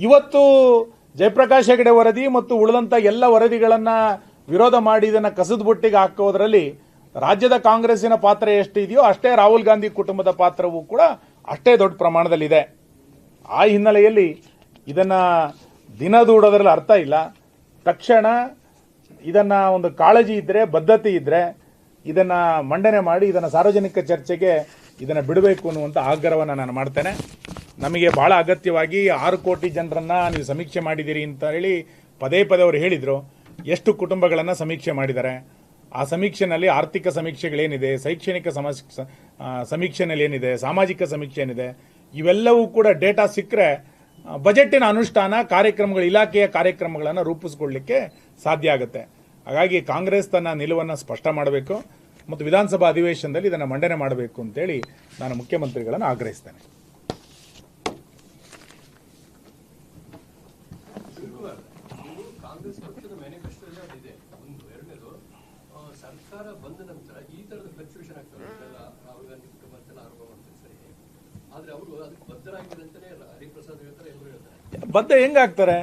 ಇವತ್ತು ಜಯಪ್ರಕಾಶ್ ಹೆಗಡೆ ವರದಿ ಮತ್ತು ಉಳಿದಂತ ಎಲ್ಲ ವರದಿಗಳನ್ನ ವಿರೋಧ ಮಾಡಿ ಇದನ್ನ ಕಸದ ಬುಟ್ಟಿಗೆ ಹಾಕೋದ್ರಲ್ಲಿ ರಾಜ್ಯದ ಕಾಂಗ್ರೆಸ್ಸಿನ ಪಾತ್ರ ಎಷ್ಟಿದೆಯೋ ಅಷ್ಟೇ ರಾಹುಲ್ ಗಾಂಧಿ ಕುಟುಂಬದ ಪಾತ್ರವೂ ಕೂಡ ಅಷ್ಟೇ ದೊಡ್ಡ ಪ್ರಮಾಣದಲ್ಲಿದೆ. ಆ ಹಿನ್ನೆಲೆಯಲ್ಲಿ ಇದನ್ನ ದಿನದೂಡೋದ್ರಲ್ಲಿ ಅರ್ಥ ಇಲ್ಲ. ತಕ್ಷಣ ಇದನ್ನ ಒಂದು ಕಾಳಜಿ ಇದ್ರೆ, ಬದ್ಧತೆ ಇದ್ರೆ ಇದನ್ನ ಮಂಡನೆ ಮಾಡಿ ಇದನ್ನ ಸಾರ್ವಜನಿಕ ಚರ್ಚೆಗೆ ಇದನ್ನ ಬಿಡಬೇಕು ಅನ್ನುವಂತ ಆಗ್ರಹವನ್ನು ನಾನು ಮಾಡ್ತೇನೆ. ನಮಗೆ ಬಹಳ ಅಗತ್ಯವಾಗಿ 6 ಕೋಟಿ ಜನರನ್ನ ನೀವು ಸಮೀಕ್ಷೆ ಮಾಡಿದಿರಿ ಅಂತ ಹೇಳಿ ಪದೇ ಪದೇ ಅವರು ಹೇಳಿದ್ರು. ಎಷ್ಟು ಕುಟುಂಬಗಳನ್ನ ಸಮೀಕ್ಷೆ ಮಾಡಿದ್ದಾರೆ? ಆ ಸಮೀಕ್ಷೆನಲ್ಲಿ ಆರ್ಥಿಕ ಸಮೀಕ್ಷೆಗಳೇನಿದೆ, ಶೈಕ್ಷಣಿಕ ಸಮೀಕ್ಷೆನಲ್ಲಿ ಏನಿದೆ, ಸಾಮಾಜಿಕ ಸಮೀಕ್ಷೆ ಏನಿದೆ, ಇವೆಲ್ಲವೂ ಕೂಡ ಡೇಟಾ ಸಿಕ್ಕರೆ ಬಜೆಟಿನ ಅನುಷ್ಠಾನ ಕಾರ್ಯಕ್ರಮಗಳು, ಇಲಾಖೆಯ ಕಾರ್ಯಕ್ರಮಗಳನ್ನು ರೂಪಿಸಿಕೊಳ್ಳಲಿಕ್ಕೆ ಸಾಧ್ಯ ಆಗುತ್ತೆ. ಹಾಗಾಗಿ ಕಾಂಗ್ರೆಸ್ ತನ್ನ ನಿಲುವನ್ನು ಸ್ಪಷ್ಟ ಮಾಡಬೇಕು ಮತ್ತು ವಿಧಾನಸಭಾ ಅಧಿವೇಶನದಲ್ಲಿ ಇದನ್ನು ಮಂಡನೆ ಮಾಡಬೇಕು ಅಂತೇಳಿ ನಾನು ಮುಖ್ಯಮಂತ್ರಿಗಳನ್ನು ಆಗ್ರಹಿಸ್ತೇನೆ. ಕಾಂಗ್ರೆಸ್ ಪಕ್ಷದ ಮ್ಯಾನಿಫೆಸ್ಟೋದಲ್ಲಿ ಅದಿದೆ. ಒಂದು ಎರಡನೇದು, ಸರ್ಕಾರ ಬಂದ ನಂತರ ಈ ತರದ ಫ್ಲಕ್ಚುಯೇಷನ್ ಆಗ್ತದೆ, ರಾಹುಲ್ ಗಾಂಧಿ ಕುಟುಂಬ ಅಂತೆಲ್ಲ ಆರೋಪ ಮಾಡ್ತಾರೆ. ಸರಿ, ಆದ್ರೆ ಅವರು ಅದಕ್ಕೆ ಬದ್ಧರಾಗಿದೆ ಅಂತಾನೆ ಹರಿಪ್ರಸಾದ್ ಹೇಳ್ತಾರೆ, ಎಲ್ಲರೂ ಹೇಳ್ತಾರೆ. ಬದ್ಧ ಹೆಂಗಾಗ್ತಾರೆ?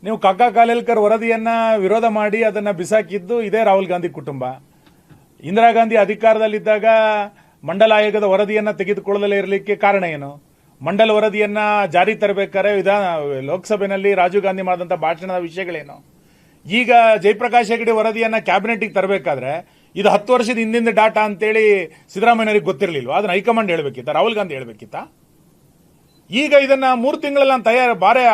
ನೀವು ಕಾಕಾ ಕಾಲೇಲ್ಕರ್ ವರದಿಯನ್ನ ವಿರೋಧ ಮಾಡಿ ಅದನ್ನ ಬಿಸಾಕಿದ್ದು ಇದೇ ರಾಹುಲ್ ಗಾಂಧಿ ಕುಟುಂಬ. ಇಂದಿರಾ ಗಾಂಧಿ ಅಧಿಕಾರದಲ್ಲಿದ್ದಾಗ ಮಂಡಲ ಆಯೋಗದ ವರದಿಯನ್ನ ತೆಗೆದುಕೊಳ್ಳದಲ್ಲೇ ಇರಲಿಕ್ಕೆ ಕಾರಣ ಏನು? ಮಂಡಲ ವರದಿಯನ್ನ ಜಾರಿ ತರಬೇಕಾದ್ರೆ ಲೋಕಸಭೆಯಲ್ಲಿ ರಾಜೀವ್ ಗಾಂಧಿ ಮಾಡಿದಂತ ಭಾಷಣದ ವಿಷಯಗಳೇನು? ಈಗ ಜಯಪ್ರಕಾಶ್ ಹೆಗಡೆ ವರದಿಯನ್ನ ಕ್ಯಾಬಿನೆಟ್ಗೆ ತರಬೇಕಾದ್ರೆ ಇದು 10 ವರ್ಷದ ಹಿಂದಿನ ಡಾಟಾ ಅಂತೇಳಿ ಸಿದ್ದರಾಮಯ್ಯನವರಿಗೆ ಗೊತ್ತಿರಲಿಲ್ವಾ? ಅದನ್ನ ಹೈಕಮಾಂಡ್ ಹೇಳ್ಬೇಕಿತ್ತ? ರಾಹುಲ್ ಗಾಂಧಿ ಹೇಳ್ಬೇಕಿತ್ತ? ಈಗ ಇದನ್ನ 3 ತಿಂಗಳಲ್ಲಿ ನಾನು ಬಾರೆ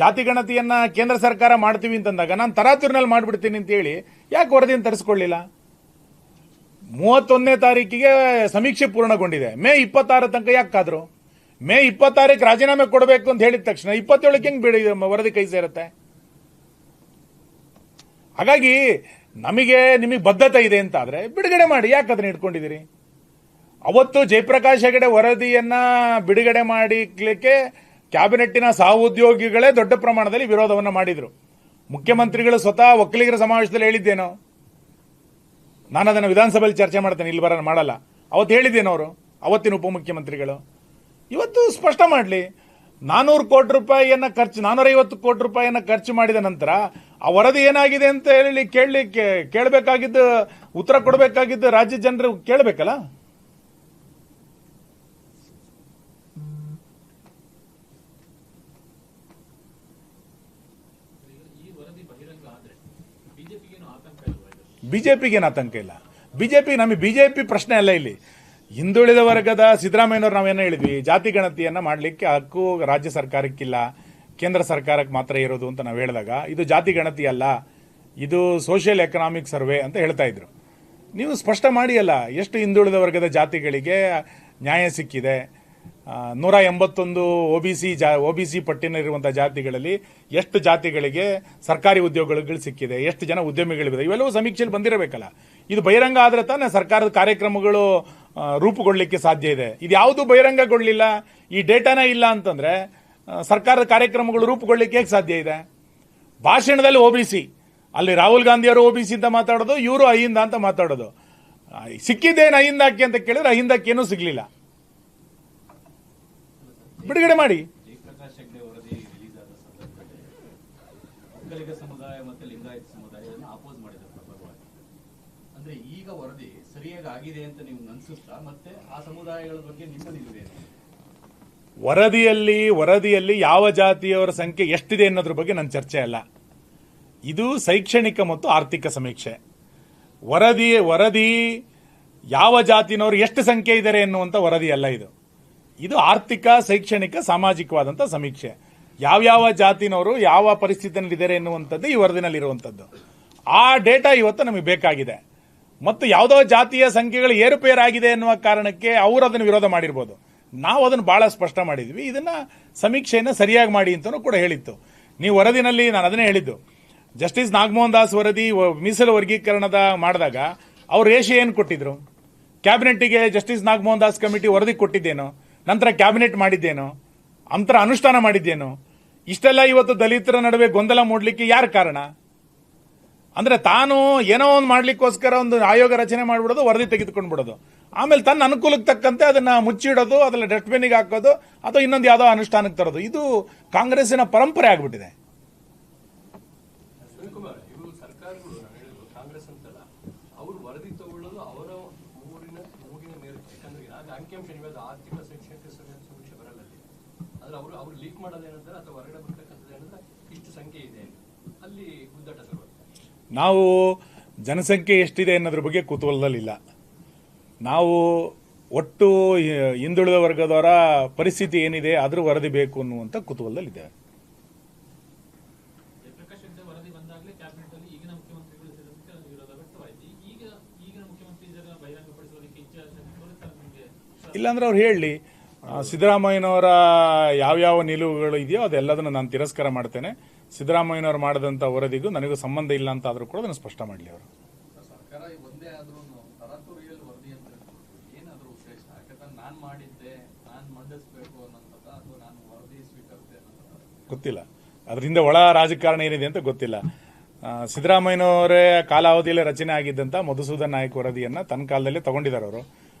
ಜಾತಿ ಗಣತಿಯನ್ನ ಕೇಂದ್ರ ಸರ್ಕಾರ ಮಾಡ್ತೀವಿ ಅಂತಂದಾಗ ನಾನು ತರಾತುರಿನಲ್ಲಿ ಮಾಡ್ಬಿಡ್ತೀನಿ ಅಂತ ಹೇಳಿ ಯಾಕೆ ವರದಿಯನ್ನು ತರಿಸ್ಕೊಳ್ಳಿಲ್ಲ? 31ನೇ ತಾರೀಕಿಗೆ ಸಮೀಕ್ಷೆ ಪೂರ್ಣಗೊಂಡಿದೆ. ಮೇ 26 ತನಕ ಯಾಕೆ ಕಾದ್ರು? ಮೇ 26ಕ್ಕೆ ರಾಜೀನಾಮೆ ಕೊಡಬೇಕು ಅಂತ ಹೇಳಿದ ತಕ್ಷಣ 27ಕ್ಕೆ ಹೆಂಗ್ ಬಿಡಿ ವರದಿ ಕೈ ಸೇರುತ್ತೆ? ಹಾಗಾಗಿ ನಿಮಗೆ ಬದ್ಧತೆ ಇದೆ ಅಂತ ಆದ್ರೆ ಬಿಡುಗಡೆ ಮಾಡಿ. ಯಾಕೆ ಅದನ್ನ ಇಟ್ಕೊಂಡಿದ್ದೀರಿ? ಅವತ್ತು ಜಯಪ್ರಕಾಶ್ ಹೆಗಡೆ ವರದಿಯನ್ನ ಬಿಡುಗಡೆ ಮಾಡಲಿಕ್ಕೆ ಕ್ಯಾಬಿನೆಟ್ಟಿನ ಸಹೋದ್ಯೋಗಿಗಳೇ ದೊಡ್ಡ ಪ್ರಮಾಣದಲ್ಲಿ ವಿರೋಧವನ್ನ ಮಾಡಿದ್ರು. ಮುಖ್ಯಮಂತ್ರಿಗಳು ಸ್ವತಃ ಒಕ್ಕಲಿಗರ ಸಮಾವೇಶದಲ್ಲಿ ಹೇಳಿದ್ದೇನೋ, ನಾನು ಅದನ್ನು ವಿಧಾನಸಭೆಯಲ್ಲಿ ಚರ್ಚೆ ಮಾಡ್ತೇನೆ, ಇಲ್ಲಿ ಮಾಡಲ್ಲ. ಅವತ್ತು ಹೇಳಿದ್ದೇನೋ ಅವರು, ಅವತ್ತಿನ ಉಪಮುಖ್ಯಮಂತ್ರಿಗಳು. ಇವತ್ತು ಸ್ಪಷ್ಟ ಮಾಡಲಿ. 400 ಕೋಟಿ ರೂಪಾಯಿಯನ್ನ ಖರ್ಚು, 450 ಕೋಟಿ ರೂಪಾಯಿಯನ್ನ ಖರ್ಚು ಮಾಡಿದ ನಂತರ ಆ ವರದಿ ಏನಾಗಿದೆ ಅಂತ ಹೇಳಿ ಕೇಳಬೇಕಾಗಿದ್ದು, ಉತ್ತರ ಕೊಡಬೇಕಾಗಿದ್ದು ರಾಜ್ಯ ಜನರು ಕೇಳಬೇಕಲ್ಲ. ಬಿಜೆಪಿಗೇನು ಆತಂಕ ಇಲ್ಲ. ಬಿಜೆಪಿ ಪ್ರಶ್ನೆ ಅಲ್ಲ ಇಲ್ಲಿ. ಹಿಂದುಳಿದ ವರ್ಗದ ಸಿದ್ದರಾಮಯ್ಯನವರು ನಾವೇನೋ ಹೇಳಿದ್ವಿ, ಜಾತಿ ಗಣತಿಯನ್ನ ಮಾಡಲಿಕ್ಕೆ ಹಕ್ಕು ರಾಜ್ಯ ಸರ್ಕಾರಕ್ಕಿಲ್ಲ, ಕೇಂದ್ರ ಸರ್ಕಾರಕ್ಕೆ ಮಾತ್ರ ಇರೋದು ಅಂತ ನಾವು ಹೇಳಿದಾಗ ಇದು ಜಾತಿ ಗಣತಿ ಅಲ್ಲ, ಇದು ಸೋಷಿಯಲ್ ಎಕನಾಮಿಕ್ ಸರ್ವೆ ಅಂತ ಹೇಳ್ತಾ ಇದ್ರು. ನೀವು ಸ್ಪಷ್ಟ ಮಾಡಿ ಅಲ್ಲ, ಎಷ್ಟು ಹಿಂದುಳಿದ ವರ್ಗದ ಜಾತಿಗಳಿಗೆ ನ್ಯಾಯ ಸಿಕ್ಕಿದೆ? 181 ಒಬಿಸಿ ಪಟ್ಟಿನಲ್ಲಿರುವಂತಹ ಜಾತಿಗಳಲ್ಲಿ ಎಷ್ಟು ಜಾತಿಗಳಿಗೆ ಸರ್ಕಾರಿ ಉದ್ಯೋಗಗಳು ಸಿಕ್ಕಿದೆ, ಎಷ್ಟು ಜನ ಉದ್ಯಮಿಗಳಿವೆ, ಇವೆಲ್ಲವೂ ಸಮೀಕ್ಷೆಯಲ್ಲಿ ಬಂದಿರಬೇಕಲ್ಲ. ಇದು ಬಹಿರಂಗ ಆದ್ರೆ ತಾನೇ ಸರ್ಕಾರದ ಕಾರ್ಯಕ್ರಮಗಳು ರೂಪುಗೊಳ್ಳಲಿಕ್ಕೆ ಸಾಧ್ಯ ಇದೆ. ಇದು ಯಾವುದು ಬಹಿರಂಗಗೊಳ್ಳಲಿಲ್ಲ, ಈ ಡೇಟಾನೇ ಇಲ್ಲ ಅಂತಂದ್ರೆ ಸರ್ಕಾರದ ಕಾರ್ಯಕ್ರಮಗಳು ರೂಪುಗೊಳ್ಳಲಿಕ್ಕೆ ಹೇಗೆ ಸಾಧ್ಯ ಇದೆ? ಭಾಷಣದಲ್ಲಿ ಒಬಿಸಿ, ಅಲ್ಲಿ ರಾಹುಲ್ ಗಾಂಧಿ ಅವರು ಒಬಿಸಿ ಅಂತ ಮಾತಾಡೋದು, ಇವರು ಅಹಿಂದ ಅಂತ ಮಾತಾಡೋದು. ಸಿಕ್ಕಿದ್ದೇನು ಅಹಿಂದಕ್ಕೆ ಅಂತ ಕೇಳಿದ್ರೆ ಅಹಿಂದಕ್ಕೆ ಏನೂ ಸಿಗ್ಲಿಲ್ಲ. ಬಿಡುಗಡೆ ಮಾಡಿ. ಜಯಪ್ರಕಾಶ್ ಹೆಗ್ಡೆ ವರದಿ ರಿಲೀಸ್ ಆದ ಸಂದರ್ಭದಲ್ಲಿ ಒಕ್ಕಲಿಗ ಸಮುದಾಯ ಮತ್ತು ಲಿಂಗಾಯತ ಸಮುದಾಯವನ್ನು ಅಪೋಸ್ ಮಾಡಿದ್ದಾರೆ ಪ್ರಬಲವಾಗಿ. ಅಂದ್ರೆ ಈಗ ವರದಿ ಸರಿಯಾಗಿ ಆಗಿದೆ ಅಂತ ನೀವು ಅನ್ಸುತ್ತಾ? ಮತ್ತೆ ಆ ಸಮುದಾಯಗಳ ಬಗ್ಗೆ ನಿಮ್ಮ ನಿಲುವೇನು? ವರದಿಯಲ್ಲಿ ಯಾವ ಜಾತಿಯವರ ಸಂಖ್ಯೆ ಎಷ್ಟಿದೆ ಅನ್ನೋದ್ರ ಬಗ್ಗೆ ನನ್ನ ಚರ್ಚೆ ಅಲ್ಲ. ಇದು ಶೈಕ್ಷಣಿಕ ಮತ್ತು ಆರ್ಥಿಕ ಸಮೀಕ್ಷೆ. ವರದಿ ಯಾವ ಜಾತಿನವರು ಎಷ್ಟು ಸಂಖ್ಯೆ ಇದ್ದಾರೆ ಎನ್ನುವಂತ ವರದಿ ಅಲ್ಲ ಇದು ಆರ್ಥಿಕ, ಶೈಕ್ಷಣಿಕ, ಸಾಮಾಜಿಕವಾದಂತಹ ಸಮೀಕ್ಷೆ. ಯಾವ್ಯಾವ ಜಾತಿನವರು ಯಾವ ಪರಿಸ್ಥಿತಿಯಲ್ಲಿ ಇದ್ದಾರೆ ಎನ್ನುವಂಥದ್ದು ಈ ವರದಿನಲ್ಲಿ ಇರುವಂತದ್ದು. ಆ ಡೇಟಾ ಇವತ್ತು ನಮಗೆ ಬೇಕಾಗಿದೆ. ಮತ್ತು ಯಾವುದೋ ಜಾತಿಯ ಸಂಖ್ಯೆಗಳು ಏರುಪೇರಾಗಿದೆ ಎನ್ನುವ ಕಾರಣಕ್ಕೆ ಅವರು ಅದನ್ನು ವಿರೋಧ ಮಾಡಿರ್ಬೋದು. ನಾವು ಅದನ್ನು ಬಹಳ ಸ್ಪಷ್ಟ ಮಾಡಿದ್ವಿ. ಇದನ್ನ ಸಮೀಕ್ಷೆಯನ್ನು ಸರಿಯಾಗಿ ಮಾಡಿ ಅಂತಲೂ ಕೂಡ ಹೇಳಿತ್ತು. ನೀವು ವರದಿನಲ್ಲಿ ನಾನು ಅದನ್ನೇ ಹೇಳಿದ್ದು, ಜಸ್ಟಿಸ್ ನಾಗಮೋಹನ್ ದಾಸ್ ವರದಿ ಮೀಸಲು ವರ್ಗೀಕರಣದ ಮಾಡಿದಾಗ ಅವ್ರು ರೇಷೆ ಏನು ಕೊಟ್ಟಿದ್ರು? ಕ್ಯಾಬಿನೆಟ್ಗೆ ಜಸ್ಟಿಸ್ ನಾಗಮೋಹನ್ ದಾಸ್ ಕಮಿಟಿ ವರದಿ ಕೊಟ್ಟಿದ್ದೇನೋ, ನಂತರ ಕ್ಯಾಬಿನೆಟ್ ಮಾಡಿದ್ದೇನೋ, ಅಂತರ ಅನುಷ್ಠಾನ ಮಾಡಿದ್ದೇನೋ? ಇಷ್ಟೆಲ್ಲ ಇವತ್ತು ದಲಿತರ ನಡುವೆ ಗೊಂದಲ ಮೂಡಲಿಕ್ಕೆ ಯಾರು ಕಾರಣ? ಅಂದ್ರೆ ತಾನು ಏನೋ ಒಂದು ಮಾಡ್ಲಿಕ್ಕೋಸ್ಕರ ಒಂದು ಆಯೋಗ ರಚನೆ ಮಾಡಿಬಿಡೋದು, ವರದಿ ತೆಗೆದುಕೊಂಡು ಬಿಡೋದು. ಆಮೇಲೆ ತನ್ನ ಅನುಕೂಲಕ್ಕೆ ತಕ್ಕಂತೆ ಅದನ್ನ ಮುಚ್ಚಿಡೋದು, ಅದನ್ನ ಡಸ್ಟ್ಬಿನ್ಗೆ ಹಾಕೋದು, ಅಥವಾ ಇನ್ನೊಂದು ಯಾವುದೋ ಅನುಷ್ಠಾನಕ್ಕೆ ತರೋದು. ಇದು ಕಾಂಗ್ರೆಸ್ಸಿನ ಪರಂಪರೆ ಆಗ್ಬಿಟ್ಟಿದೆ. ಶಿವಕುಮಾರ್, ಇವರು ಸರ್ಕಾರಗಳು ನಾನು ಹೇಳಿದ್ರು ಕಾಂಗ್ರೆಸ್ ಅಂತಲ್ಲ, ಅವರು ವರದಿ ತಗೊಳ್ಳೋದು ಅವರ ಮೂಗಿನ ಮೇರೆಗೆ. ಯಾಕಂದ್ರೆ ಆಗ ಅಂಕಿಅಂಶ ನೀವೇದ ಆರ್ಥಿಕ ಶೈಕ್ಷಣಿಕ ಸಮೀಕ್ಷೆ ಬರಲ್ಲ ಅಲ್ಲಿ. ಆದ್ರೆ ಅವ್ರು ಲೀಕ್ ಮಾಡೋದು ಏನಂದ್ರೆ, ಅಥವಾ ಹೊರಗಡೆ ಬರ್ತಕ್ಕಂಥದ್ದು ಏನಂದ್ರೆ ಇಷ್ಟು ಸಂಖ್ಯೆ ಇದೆ, ಅಲ್ಲಿ ಗುದ್ದಾಟ ಶುರು. ನಾವು ಜನಸಂಖ್ಯೆ ಎಷ್ಟಿದೆ ಅನ್ನೋದ್ರ ಬಗ್ಗೆ ಕುತೂಹಲದಲ್ಲಿಲ್ಲ. ನಾವು ಒಟ್ಟು ಹಿಂದುಳಿದ ವರ್ಗದವರ ಪರಿಸ್ಥಿತಿ ಏನಿದೆ ಅದ್ರ ವರದಿ ಬೇಕು ಅನ್ನುವಂಥ ಕುತೂಹಲದಲ್ಲಿದ್ದೇವೆ. ಜಯಪ್ರಕಾಶ್ ಹೆಗ್ಡೆ ವರದಿ ಬಂದಾಗಲೇ ಕ್ಯಾಬಿನೆಟ್ ಅಲ್ಲಿ ಈಗಿನ ಮುಖ್ಯಮಂತ್ರಿಗಳು ಸೇರಿದಂತೆ ವಿರೋಧ ವ್ಯಕ್ತವಾಯಿತು. ಈಗಿನ ಮುಖ್ಯಮಂತ್ರಿ ಇದನ್ನ ಬಹಿರಂಗಪಡಿಸೋದಕ್ಕೆ ಇಚ್ಛೆ ತೋರುತ್ತಾರೆ ನಿಮಗೆ? ಇಲ್ಲಾಂದ್ರೆ ಅವ್ರು ಹೇಳಿ, ಸಿದ್ದರಾಮಯ್ಯನವರ ಯಾವ್ಯಾವ ನಿಲುವುಗಳು ಇದೆಯೋ ಅದೆಲ್ಲದನ್ನು ನಾನು ತಿರಸ್ಕಾರ ಮಾಡ್ತೇನೆ, ಸಿದ್ದರಾಮಯ್ಯನವರು ಮಾಡಿದಂಥ ವರದಿಗೂ ನನಗೂ ಸಂಬಂಧ ಇಲ್ಲ ಅಂತ ಆದರೂ ಕೂಡ ಅದನ್ನು ಸ್ಪಷ್ಟ ಮಾಡಲಿ ಅವರು. ಸರ್ಕಾರ ಒಂದೇ ಆದ್ರೂ ತರಾತುರಿಯಲ್ಲಿ ವರದಿ ಅಂತ ಏನಾದರೂ ಶ್ರೇಷ್ಠ? ಯಾಕಂದ್ರೆ ನಾನು ಮಾಡಿದ್ದೆ, ನಾನು ಮಂಡಿಸ್ಬೇಕು ಅನ್ನೋಂಥದ್ದ, ಅಥವಾ ನಾನು ವರದಿ ಸ್ವೀಕರಿಸಿದೆ ಅನ್ನೋಂಥದ್ದು ಗೊತ್ತಿಲ್ಲ. ಅದರಿಂದ ಒಳ ರಾಜಕಾರಣ ಏನಿದೆ ಅಂತ ಗೊತ್ತಿಲ್ಲ. ಸಿದ್ದರಾಮಯ್ಯನವರೇ ಕಾಲಾವಧಿಯಲ್ಲಿ ರಚನೆ ಆಗಿದ್ದಂಥ ಮಧುಸೂದನ್ ನಾಯಕ್ ವರದಿಯನ್ನು ತನ್ನ ಕಾಲದಲ್ಲೇ ತಗೊಂಡಿದ್ದಾರೆ ಅವರು.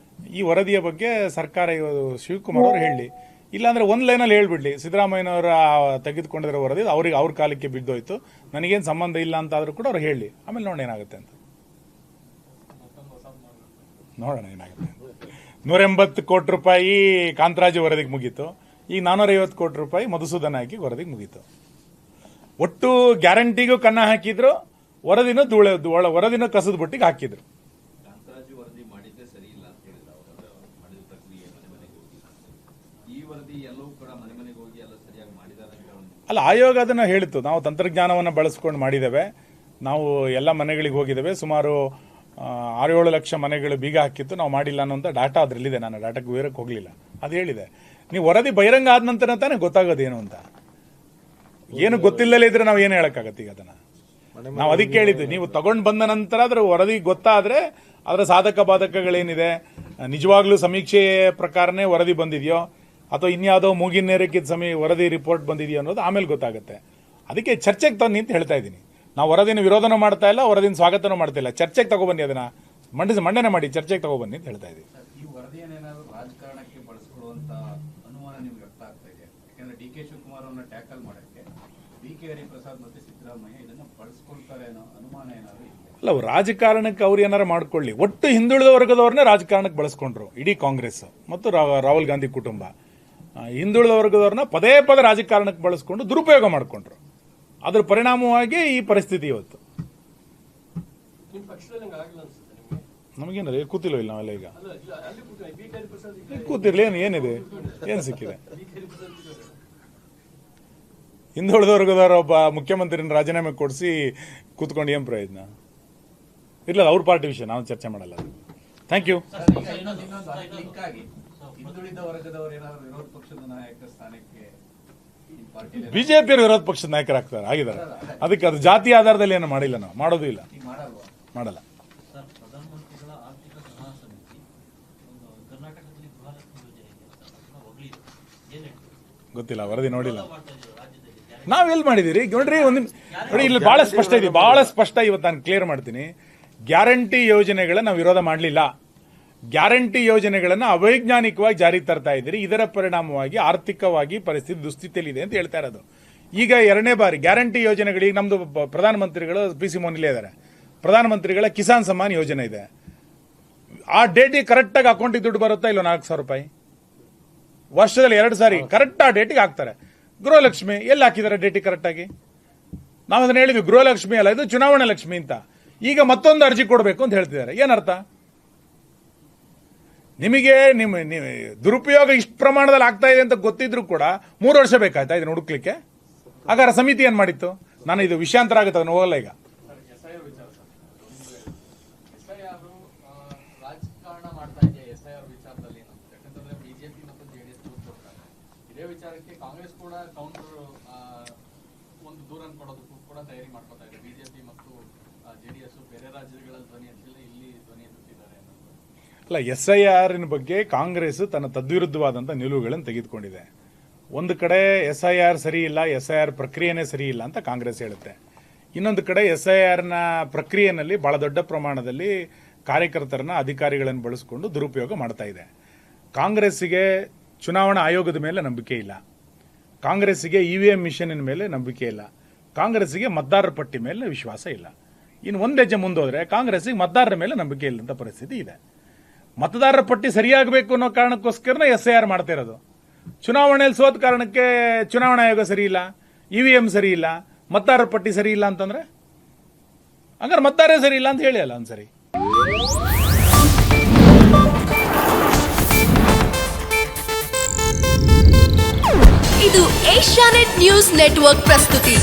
ಈ ವರದಿಯ ಬಗ್ಗೆ ಸರ್ಕಾರ ಶಿವಕುಮಾರ್ ಅವರು ಹೇಳಿ, ಇಲ್ಲಾಂದ್ರೆ ಒಂದು ಲೈನಲ್ಲಿ ಹೇಳ್ಬಿಡ್ಲಿ, ಸಿದ್ದರಾಮಯ್ಯನವರ ತೆಗೆದುಕೊಂಡಿರೋ ವರದಿ ಅವ್ರ ಕಾಲಕ್ಕೆ ಬಿದ್ದೋಯ್ತು, ನನಗೇನು ಸಂಬಂಧ ಇಲ್ಲ ಅಂತ ಆದ್ರೂ ಕೂಡ ಅವ್ರು ಹೇಳಿ, ಆಮೇಲೆ ನೋಡೋಣ ಏನಾಗುತ್ತೆ ಅಂತ. ನೋಡೋಣ ಏನಾಗುತ್ತೆ. 180 ಕೋಟಿ ರೂಪಾಯಿ ಕಾಂತರಾಜು ವರದಿಗೆ ಮುಗೀತು, ಈಗ 450 ಕೋಟಿ ರೂಪಾಯಿ ಮಧುಸೂದನ್ ನಾಯ್ಕಿ ವರದಿಗೆ ಮುಗೀತು. ಒಟ್ಟು ಗ್ಯಾರಂಟಿಗೂ ಕನ್ನ ಹಾಕಿದ್ರು, ವರದಿನ ಕಸದ ಬುಟ್ಟಿಗೆ ಹಾಕಿದ್ರು. ಕಾಂತರಾಜು ವರದಿ ಮಾಡಿದ್ದೆ ಸರಿ ಇಲ್ಲ ಅಂತ ಹೇಳಿದ್ರು ಅವರು, ಮಾಡಿದ ಪ್ರಕ್ರಿಯೆ ಮನೆ ಮನೆಗೆ ಹೋಗಿ. ಈ ವರದಿ ಎಲ್ಲವೂ ಕೂಡ ಮನೆ ಮನೆಗೆ ಹೋಗಿ ಎಲ್ಲ ಸರಿಯಾಗಿ ಮಾಡಿದ್ದಾರೆ ಅಂತ ಅಲ್ಲ, ಆಯೋಗ ಅದನ್ನ ಹೇಳಿತ್ತು, ನಾವು ತಂತ್ರಜ್ಞಾನವನ್ನು ಬಳಸ್ಕೊಂಡು ಮಾಡಿದ್ದೇವೆ, ನಾವು ಎಲ್ಲ ಮನೆಗಳಿಗೆ ಹೋಗಿದ್ದೇವೆ, ಸುಮಾರು 6-7 ಲಕ್ಷ ಮನೆಗಳು ಬೀಗ ಹಾಕಿತ್ತು, ನಾವು ಮಾಡಿಲ್ಲ ಅನ್ನೋಂಥ ಡಾಟಾ ಅದರಲ್ಲಿದೆ. ನಾನು ಡಾಟಾಕ್ಕೆ ವಿವರಕ್ಕೆ ಹೋಗಲಿಲ್ಲ, ಅದು ಹೇಳಿದೆ. ನೀವು ವರದಿ ಬಹಿರಂಗ ಆದ ನಂತರ ತಾನೇ ಗೊತ್ತಾಗೋದೇನು ಅಂತ. ಏನು ಗೊತ್ತಿಲ್ಲದೇ ಇದ್ರೆ ನಾವು ಏನು ಹೇಳಕ್ಕಾಗತ್ತೆ? ಈಗ ಅದನ್ನ ನಾವು ಅದಕ್ಕೆ ಹೇಳಿದ್ವಿ, ನೀವು ತಗೊಂಡು ಬಂದ ನಂತರ ಅದರ ವರದಿ ಗೊತ್ತಾದ್ರೆ ಅದರ ಸಾಧಕ ಬಾಧಕಗಳೇನಿದೆ, ನಿಜವಾಗ್ಲೂ ಸಮೀಕ್ಷೆ ಪ್ರಕಾರನೇ ವರದಿ ಬಂದಿದೆಯೋ ಅಥವಾ ಇನ್ಯಾವುದೋ ಮೂಗಿನೇರಕ್ಕಿದ್ದ ವರದಿ ರಿಪೋರ್ಟ್ ಬಂದಿದೆಯೋ ಅನ್ನೋದು ಆಮೇಲೆ ಗೊತ್ತಾಗುತ್ತೆ. ಅದಕ್ಕೆ ಚರ್ಚೆಗೆ ತನ್ನಿ ಅಂತ ಹೇಳ್ತಾ ಇದ್ದೀನಿ. ನಾವು ವರದಿನ ವಿರೋಧನೂ ಮಾಡ್ತಾ ಇಲ್ಲ, ವರದಿನ ಸ್ವಾಗತನೂ ಮಾಡ್ತಾ ಇಲ್ಲ. ಚರ್ಚೆಗೆ ತಗೊಬನ್ನಿ, ಅದನ್ನ ಮಂಡನೆ ಮಾಡಿ ಚರ್ಚೆಗೆ ತಗೊಬನ್ನಿ ಅಂತ ಹೇಳ್ತಾ ಇದ್ದೀವಿ. ಈ ವರದಿಯನ್ನೇನಾದ್ರೂ ರಾಜಕಾರಣಕ್ಕೆ ಬಳಸಿಕೊಳ್ಳುವಂತ ಅನುಮಾನ ನಿಮ್ಗೆ ವ್ಯಕ್ತ ಆಗ್ತಾ ಇದೆ? ಯಾಕಂದ್ರೆ ಡಿ ಕೆ ಶಿವಕುಮಾರ್ ಅವರನ್ನ ಟ್ಯಾಕಲ್ ಮಾಡಕ್ಕೆ BK ಹರಿಪ್ರಸಾದ್ ಮತ್ತೆ ಸಿದ್ದರಾಮಯ್ಯ ಇದನ್ನ ಬಳಸ್ಕೊಳ್ತಾರೆ ಅನ್ನೋ ಅನುಮಾನ ಏನಾದ್ರು ಇದೆ? ಅಲ್ಲ, ರಾಜಕಾರಣಕ್ಕೆ ಅವ್ರು ಏನಾರು ಮಾಡ್ಕೊಳ್ಳಿ. ಒಟ್ಟು ಹಿಂದುಳಿದ ವರ್ಗದವ್ರನ್ನೇ ರಾಜಕಾರಣಕ್ಕೆ ಬಳಸ್ಕೊಂಡ್ರು ಇಡೀ ಕಾಂಗ್ರೆಸ್ ಮತ್ತು ರಾಹುಲ್ ಗಾಂಧಿ ಕುಟುಂಬ. ಹಿಂದುಳಿದ ವರ್ಗದವ್ರನ್ನ ಪದೇ ಪದೇ ರಾಜಕಾರಣಕ್ಕೆ ಬಳಸ್ಕೊಂಡು ದುರುಪಯೋಗ ಮಾಡಿಕೊಂಡ್ರು. ಅದ್ರ ಪರಿಣಾಮವಾಗಿ ಈ ಪರಿಸ್ಥಿತಿ ಇವತ್ತು. ನಿಮ್ಮ ಪಕ್ಷದಲ್ಲಿ ಹಂಗೆ ಆಗಿಲ್ಲ ಅನ್ಸುತ್ತೆ ನಿಮಗೆ? ನಮಗೇನಲ್ಲ ಕೂತಿಲ್ಲ, ಇಲ್ಲ ನಾವೆಲ್ಲ ಈಗ ಅಲ್ಲ, ಅಲ್ಲಿ BK ಹರಿಪ್ರಸಾದ್ ಕೂತಿರ್ಲಿ, ಏನಿದೆ, ಏನು ಸಿಕ್ಕಿದೆ? BK ಹರಿಪ್ರಸಾದ್ ಇದ್ದಾರೆ. ಹಿಂದುಳಿದ ವರ್ಗದವರ ಒಬ್ಬ ಮುಖ್ಯಮಂತ್ರಿನ ರಾಜೀನಾಮೆ ಕೊಡಿಸಿ ಕೂತ್ಕೊಂಡು ಏನು ಪ್ರಯೋಜನ? ಇರ್ಲಿಲ್ಲ, ಅವ್ರ ಪಾರ್ಟಿ ವಿಷಯ ನಾವು ಚರ್ಚೆ ಮಾಡಲ್ಲ. Thank you. ಲಿಂಕ್ ಆಗಿ ಹಿಂದುಳಿದ ವರ್ಗದವರು ಏನಾದ್ರು ವಿರೋಧ ಪಕ್ಷದ ನಾಯಕ ಸ್ಥಾನಕ್ಕೆ ಈ ಪಾರ್ಟಿ ಬಿಜೆಪಿ ವಿರೋಧ ಪಕ್ಷದ ನಾಯಕರಾಗ್ತಾರೆ, ಆಗಿದ್ದಾರೆ. ಅದಕ್ಕೆ ಅದು ಜಾತಿ ಆಧಾರದಲ್ಲಿ ಏನು ಮಾಡಿಲ್ಲ, ನಾವು ಮಾಡೋದು ಇಲ್ಲ, ಮಾಡಲ್ವಾ? ಮಾಡಲ್ಲ. ಸರ್, ಪ್ರಧಾನಮಂತ್ರಿಗಳ ಆರ್ಥಿಕ ಸಲಹಾ ಸಮಿತಿ ಕರ್ನಾಟಕದಲ್ಲಿ ಗೃಹಲಕ್ಷ್ಮಿ ಯೋಜನೆ ಇದೆ ಅಂತ ಹೊಗಳಿದೆ. ಏನ್ ಹೇಳ್ತೀವಿ? ಗೊತ್ತಿಲ್ಲ, ವರದಿ ನೋಡಿಲ್ಲ. ಮಾಡ್ತಾ ಇದ್ದೀವಿ ರಾಜ್ಯದಲ್ಲಿ. ನಾವೆಲ್ಲಿ ಮಾಡಿದಿರಿ ನೋಡ್ರಿ, ನೋಡಿ ಇಲ್ಲಿ ಬಹಳ ಸ್ಪಷ್ಟ ಇದೆ, ಬಹಳ ಸ್ಪಷ್ಟ. ಇವತ್ತು ನಾನು ಕ್ಲಿಯರ್ ಮಾಡ್ತೀನಿ. ಗ್ಯಾರಂಟಿ ಯೋಜನೆಗಳನ್ನ ನಾವು ವಿರೋಧ ಮಾಡಲಿಲ್ಲ. ಗ್ಯಾರಂಟಿ ಯೋಜನೆಗಳನ್ನ ಅವೈಜ್ಞಾನಿಕವಾಗಿ ಜಾರಿಗೆ ತರ್ತಾ ಇದ್ದೀರಿ. ಇದರ ಪರಿಣಾಮವಾಗಿ ಆರ್ಥಿಕವಾಗಿ ಪರಿಸ್ಥಿತಿ ದುಸ್ಥಿತಿಯಲ್ಲಿದೆ ಅಂತ ಹೇಳ್ತಾ ಇರೋದು. ಈಗ 2ನೇ ಬಾರಿ ಗ್ಯಾರಂಟಿ ಯೋಜನೆಗಳಿಗೆ ನಮ್ದು ಪ್ರಧಾನಮಂತ್ರಿಗಳು PC ಮೋನಿಲೇ ಇದ್ದಾರೆ. ಪ್ರಧಾನಮಂತ್ರಿಗಳ ಕಿಸಾನ್ ಸಮ್ಮಾನ್ ಯೋಜನೆ ಇದೆ. ಆ ಡೇಟಿಗೆ ಕರೆಕ್ಟಾಗಿ ಅಕೌಂಟಿಗೆ ದುಡ್ಡು ಬರುತ್ತಾ ಇಲ್ಲ? 4,000 ರೂಪಾಯಿ ವರ್ಷದಲ್ಲಿ 2 ಸಾರಿ ಕರೆಕ್ಟ್ ಆ ಡೇಟಿಗೆ ಹಾಕ್ತಾರೆ. ಗೃಹಲಕ್ಷ್ಮಿ ಎಲ್ಲಿ ಹಾಕಿದ್ದಾರೆ ಡೇಟಿಗೆ ಕರೆಕ್ಟಾಗಿ? ನಾವು ಅದನ್ನ ಹೇಳಿದ್ವಿ, ಗೃಹಲಕ್ಷ್ಮಿ ಅಲ್ಲ, ಇದು ಚುನಾವಣಾ ಲಕ್ಷ್ಮಿ ಅಂತ. ಈಗ ಮತ್ತೊಂದು ಅರ್ಜಿ ಕೊಡಬೇಕು ಅಂತ ಹೇಳ್ತಿದ್ದಾರೆ. ಏನರ್ಥ? ನಿಮಗೆ ನಿಮ್ಮ ದುರುಪಯೋಗ ಇಷ್ಟು ಪ್ರಮಾಣದಲ್ಲಿ ಆಗ್ತಾ ಇದೆ ಅಂತ ಗೊತ್ತಿದ್ರು ಕೂಡ 3 ವರ್ಷ ಬೇಕಾಯ್ತಾ ಇದನ್ನ ಹುಡುಕ್ಲಿಕ್ಕೆ? ಹಾಗಾದ್ರೆ ಸಮಿತಿ ಏನ್ ಮಾಡಿತ್ತು? ನಾನು ಇದು ವಿಷಯಾಂತರ ಆಗುತ್ತೆ, ಅದನ್ನು ಹೋಗಲ್ಲ ಈಗ. ರಾಜಕಾರಣ ಮಾಡ್ತಾ ಇದೆ SIR ವಿಚಾರದಲ್ಲಿ. ಯಾಕಂತಂದ್ರೆ ಬಿಜೆಪಿ ಮತ್ತು JDS ಇದೇ ವಿಚಾರಕ್ಕೆ ಕಾಂಗ್ರೆಸ್ ಕೂಡ ಕೌಂಟರ್ ಒಂದು ದೂರನ್ನು ಕೊಡೋದಕ್ಕೂ ಕೂಡ ತಯಾರಿ ಮಾಡ್ಕೊತಾ ಇದೆ. ಬಿಜೆಪಿ ಮತ್ತು JDS ಬೇರೆ ರಾಜ್ಯಗಳ ಧ್ವನಿ ಅಂತಿಲ್ಲ, ಇಲ್ಲಿ ಧ್ವನಿ ಎತ್ತುತ್ತಿದ್ದಾರೆ. ಅಲ್ಲ, SIR ಬಗ್ಗೆ ಕಾಂಗ್ರೆಸ್ ತನ್ನ ತದ್ವಿರುದ್ಧವಾದಂಥ ನಿಲುವುಗಳನ್ನು ತೆಗೆದುಕೊಂಡಿದೆ. ಒಂದು ಕಡೆ SIR ಸರಿ ಇಲ್ಲ, SIR ಪ್ರಕ್ರಿಯೆನೇ ಸರಿ ಇಲ್ಲ ಅಂತ ಕಾಂಗ್ರೆಸ್ ಹೇಳುತ್ತೆ. ಇನ್ನೊಂದು ಕಡೆ SIR ನ ಪ್ರಕ್ರಿಯೆಯಲ್ಲಿ ಬಹಳ ದೊಡ್ಡ ಪ್ರಮಾಣದಲ್ಲಿ ಕಾರ್ಯಕರ್ತರನ್ನ ಅಧಿಕಾರಿಗಳನ್ನು ಬಳಸಿಕೊಂಡು ದುರುಪಯೋಗ ಮಾಡ್ತಾ ಇದೆ. ಕಾಂಗ್ರೆಸ್ಸಿಗೆ ಚುನಾವಣಾ ಆಯೋಗದ ಮೇಲೆ ನಂಬಿಕೆ ಇಲ್ಲ, ಕಾಂಗ್ರೆಸ್ಸಿಗೆ EVM ಮಿಷನ್ನಿನ ಮೇಲೆ ನಂಬಿಕೆ ಇಲ್ಲ, ಕಾಂಗ್ರೆಸ್ಸಿಗೆ ಮತದಾರರ ಪಟ್ಟಿ ಮೇಲೆ ವಿಶ್ವಾಸ ಇಲ್ಲ. ಇನ್ನು ಒಂದು ಹೆಜ್ಜೆ ಮುಂದೋದ್ರೆ ಕಾಂಗ್ರೆಸ್ಸಿಗೆ ಮತದಾರರ ಮೇಲೆ ನಂಬಿಕೆ ಇಲ್ಲಂತ ಪರಿಸ್ಥಿತಿ ಇದೆ. ಮತದಾರರ ಪಟ್ಟಿ ಸರಿಯಾಗಬೇಕು ಅನ್ನೋ ಕಾರಣಕ್ಕೋಸ್ಕರನೇ SIR ಮಾಡ್ತಾ ಇರೋದು. ಚುನಾವಣೆಯಲ್ಲಿ ಸೋತ ಕಾರಣಕ್ಕೆ ಚುನಾವಣಾ ಆಯೋಗ ಸರಿ ಇಲ್ಲ, EVM ಸರಿ ಇಲ್ಲ, ಮತದಾರರ ಪಟ್ಟಿ ಸರಿ ಇಲ್ಲ ಅಂತಂದ್ರೆ ಹಂಗಾರೆ ಮತದಾರರೇ ಸರಿ ಇಲ್ಲ ಅಂತ ಹೇಳಿ ಅಲ್ಲ ಒಂದ್ಸರಿ. ಇದು ಏಷ್ಯಾನೆಟ್ ನ್ಯೂಸ್ ನೆಟ್ವರ್ಕ್ ಪ್ರಸ್ತುತಿ.